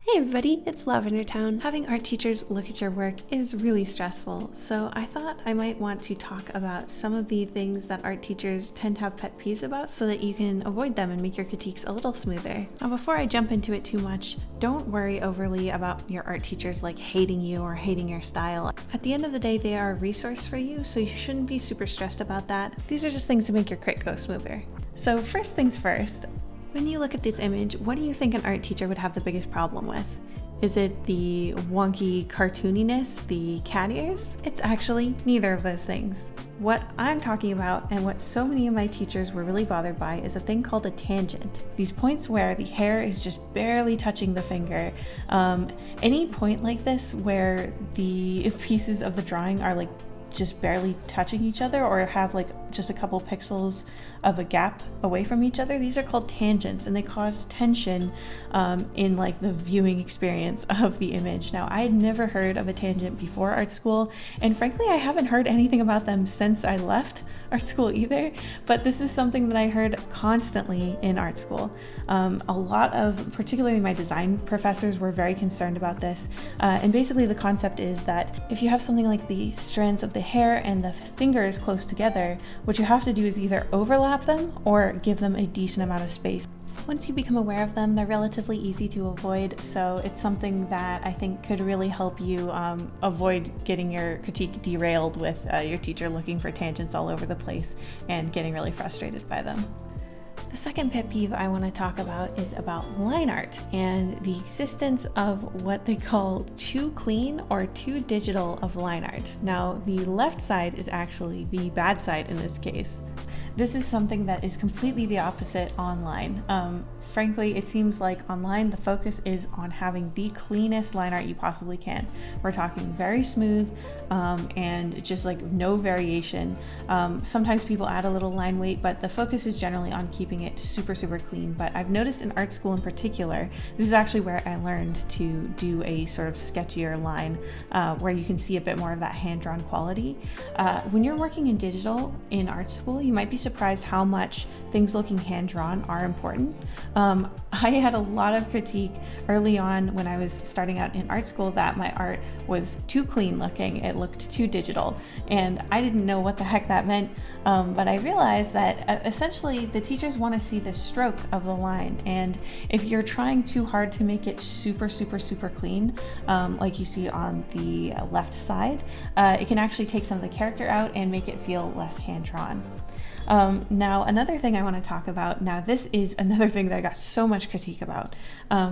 Hey everybody, it's LavenderTowne. Having art teachers look at your work is really stressful, so I thought I might want to talk about some of the things that art teachers tend to have pet peeves about so that you can avoid them and make your critiques a little smoother. Now before I jump into it too much, don't worry overly about your art teachers like hating you or hating your style. At the end of the day, they are a resource for you, so you shouldn't be super stressed about that. These are just things to make your crit go smoother. So first things first, when you look at this image, what do you think an art teacher would have the biggest problem with? Is it the wonky cartooniness, the cat ears? It's actually neither of those things. What I'm talking about, and what so many of my teachers were really bothered by, is a thing called a tangent. These points where the hair is just barely touching the finger. Any point like this where the pieces of the drawing are like just barely touching each other or have like just a couple pixels of a gap away from each other, these are called tangents, and they cause tension in like the viewing experience of the image. Now, I had never heard of a tangent before art school, and frankly I haven't heard anything about them since I left art school either, but this is something that I heard constantly in art school. A lot of, particularly my design professors, were very concerned about this, and basically the concept is that if you have something like the strands of the hair and the fingers close together, what you have to do is either overlap them or give them a decent amount of space. Once you become aware of them, they're relatively easy to avoid, so it's something that I think could really help you avoid getting your critique derailed with your teacher looking for tangents all over the place and getting really frustrated by them. The second pet peeve I want to talk about is about line art and the existence of what they call too clean or too digital of line art. Now, the left side is actually the bad side in this case. This is something that is completely the opposite online. Frankly, it seems like online the focus is on having the cleanest line art you possibly can. We're talking very smooth and just like no variation. Sometimes people add a little line weight, but the focus is generally on keeping it super clean. But I've noticed in art school in particular, this is actually where I learned to do a sort of sketchier line where you can see a bit more of that hand-drawn quality. When you're working in digital in art school, you might be surprised how much things looking hand-drawn are important. I had a lot of critique early on when I was starting out in art school that my art was too clean looking, it looked too digital, and I didn't know what the heck that meant, but I realized that essentially the teachers want to see the stroke of the line, and if you're trying too hard to make it super clean, like you see on the left side, it can actually take some of the character out and make it feel less hand-drawn. Now, another thing I want to talk about, now this is another thing that I got so much critique about.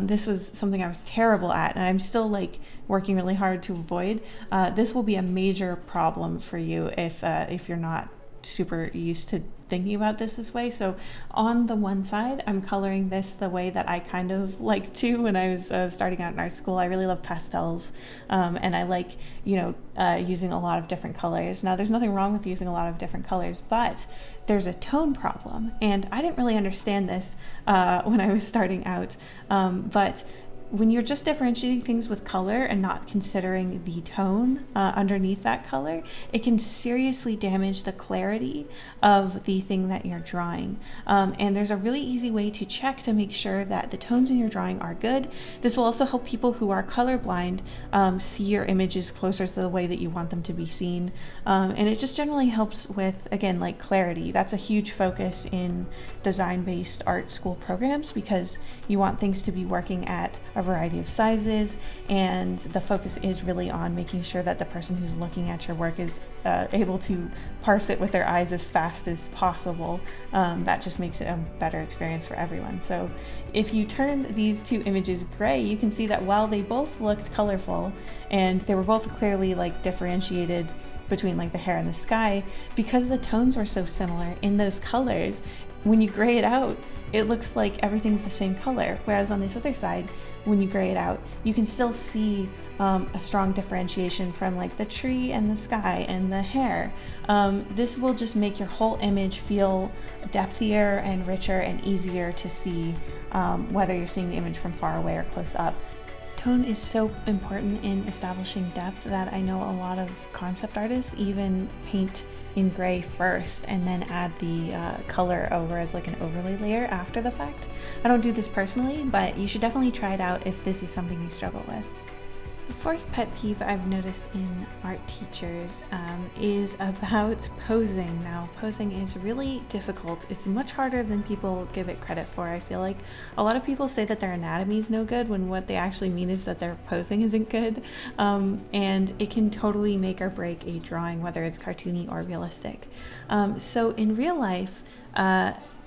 This was something I was terrible at, and I'm still like working really hard to avoid. This will be a major problem for you if you're not super used to thinking about this way. So on the one side, I'm coloring this the way that I kind of like to when I was starting out in art school. I really love pastels, and I like, using a lot of different colors. Now, there's nothing wrong with using a lot of different colors, but there's a tone problem, and I didn't really understand this when I was starting out, but when you're just differentiating things with color and not considering the tone underneath that color, it can seriously damage the clarity of the thing that you're drawing. And there's a really easy way to check to make sure that the tones in your drawing are good. This will also help people who are colorblind see your images closer to the way that you want them to be seen. And it just generally helps with, again, like clarity. That's a huge focus in design-based art school programs because you want things to be working at a variety of sizes, and the focus is really on making sure that the person who's looking at your work is able to parse it with their eyes as fast as possible. That just makes it a better experience for everyone. So if you turn these two images gray, you can see that while they both looked colorful and they were both clearly like differentiated between like the hair and the sky, because the tones were so similar in those colors, when you gray it out, it looks like everything's the same color. Whereas on this other side, when you gray it out, you can still see a strong differentiation from like the tree and the sky and the hair. This will just make your whole image feel depthier and richer and easier to see, whether you're seeing the image from far away or close up. Tone is so important in establishing depth that I know a lot of concept artists even paint in gray first and then add the color over as like an overlay layer after the fact. I don't do this personally, but you should definitely try it out if this is something you struggle with. The fourth pet peeve I've noticed in art teachers is about posing. Now, posing is really difficult. It's much harder than people give it credit for. I feel like a lot of people say that their anatomy is no good when what they actually mean is that their posing isn't good. And it can totally make or break a drawing, whether it's cartoony or realistic. So in real life,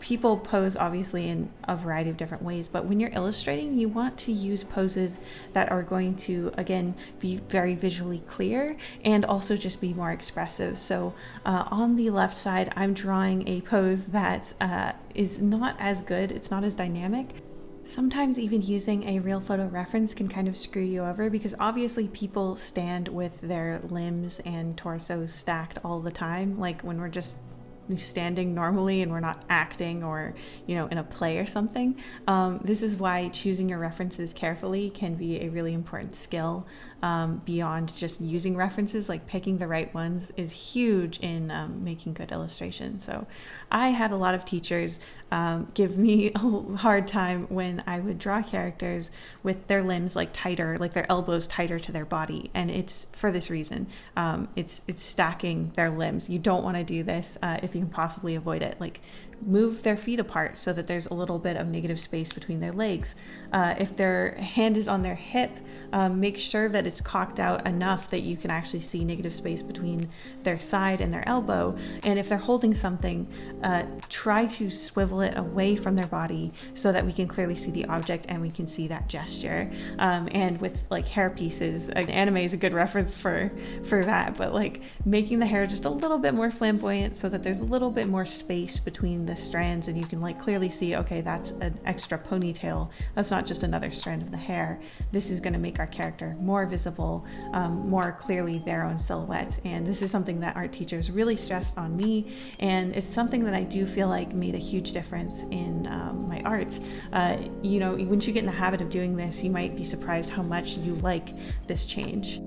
people pose obviously in a variety of different ways, but when you're illustrating, you want to use poses that are going to, again, be very visually clear and also just be more expressive. So on the left side, I'm drawing a pose that is not as good. It's not as dynamic. Sometimes even using a real photo reference can kind of screw you over because obviously people stand with their limbs and torsos stacked all the time, like when we're just standing normally and we're not acting or in a play or something. This is why choosing your references carefully can be a really important skill. Beyond just using references, like picking the right ones is huge in making good illustrations. So I had a lot of teachers give me a hard time when I would draw characters with their limbs like tighter, like their elbows tighter to their body, and it's for this reason. It's stacking their limbs. You don't want to do this if you can possibly avoid it. Like move their feet apart so that there's a little bit of negative space between their legs. If their hand is on their hip, make sure that it's cocked out enough that you can actually see negative space between their side and their elbow. And if they're holding something, try to swivel it away from their body so that we can clearly see the object and we can see that gesture. And with like hair pieces, anime is a good reference for that, but like making the hair just a little bit more flamboyant so that there's a little bit more space between the strands and you can like clearly see, okay, that's an extra ponytail. That's not just another strand of the hair. This is going to make our character more visible, more clearly their own silhouette. And this is something that art teachers really stressed on me. And it's something that I do feel like made a huge difference in my art. Once you get in the habit of doing this, you might be surprised how much you like this change.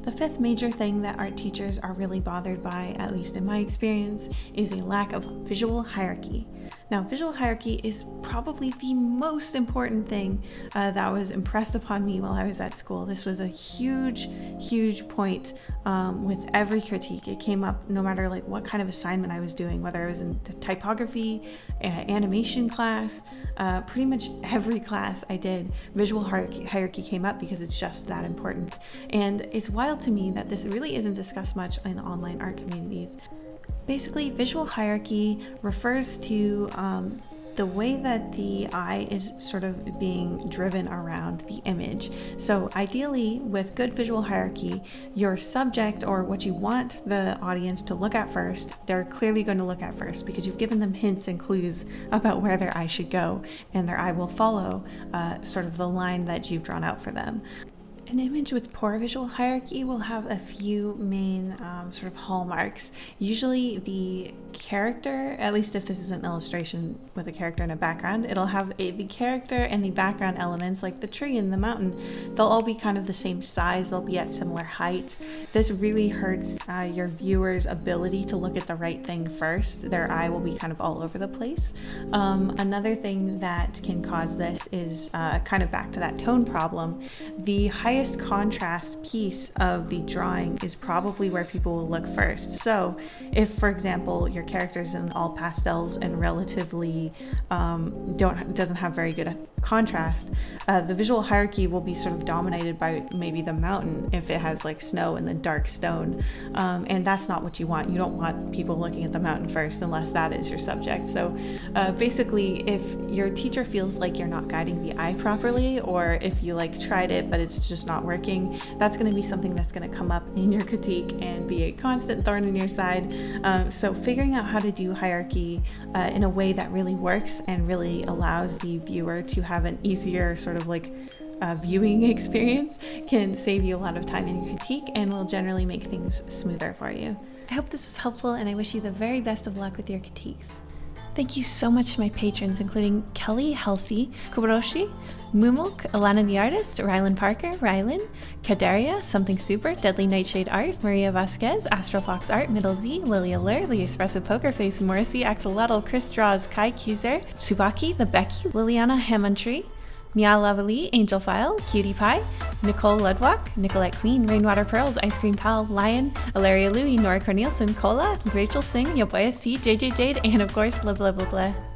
The fifth major thing that art teachers are really bothered by, at least in my experience, is a lack of visual hierarchy. Now, visual hierarchy is probably the most important thing that was impressed upon me while I was at school. This was a huge, huge point with every critique. It came up no matter like what kind of assignment I was doing, whether I was in the typography, animation class, pretty much every class I did, visual hierarchy came up because it's just that important. And it's wild to me that this really isn't discussed much in online art communities. Basically, visual hierarchy refers to the way that the eye is sort of being driven around the image. So ideally, with good visual hierarchy, your subject or what you want the audience to look at first, they're clearly going to look at first because you've given them hints and clues about where their eye should go, and their eye will follow sort of the line that you've drawn out for them. An image with poor visual hierarchy will have a few main sort of hallmarks. Usually the character, at least if this is an illustration with a character and a background, it'll have the character and the background elements like the tree and the mountain. They'll all be kind of the same size, they'll be at similar heights. This really hurts your viewer's ability to look at the right thing first. Their eye will be kind of all over the place. Another thing that can cause this is kind of back to that tone problem. The highest contrast piece of the drawing is probably where people will look first. So if, for example, your character's in all pastels and relatively doesn't have very good contrast, the visual hierarchy will be sort of dominated by maybe the mountain if it has like snow and then dark stone, and that's not what you want. You don't want people looking at the mountain first unless that is your subject. So basically, if your teacher feels like you're not guiding the eye properly, or if you like tried it but it's just not working, that's going to be something that's going to come up in your critique and be a constant thorn in your side. So figuring out how to do hierarchy in a way that really works and really allows the viewer to have an easier sort of like viewing experience can save you a lot of time in your critique and will generally make things smoother for you. I hope this was helpful, and I wish you the very best of luck with your critiques. Thank you so much to my patrons, including Kelly Halsey, Kubaroshi, Mumulk, Alana the Artist, Rylan Parker, Rylan, Kadaria, Something Super, Deadly Nightshade Art, Maria Vasquez, Astral Fox Art, Middle Z, Lilia Lur, The Espresso Poker Face, Morrissey, Axolotl, Chris Draws, Kai Kieser, Tsubaki, The Becky, Liliana Hammondtree, Mia Lavali, Angel File, Cutie Pie, Nicole Ludwak, Nicolette Queen, Rainwater Pearls, Ice Cream Pal, Lion, Ilaria Louie, Nora Cornelison, Cola, Rachel Singh, Yoboya C, JJ Jade, and of course, Blah Blah Blah Blah.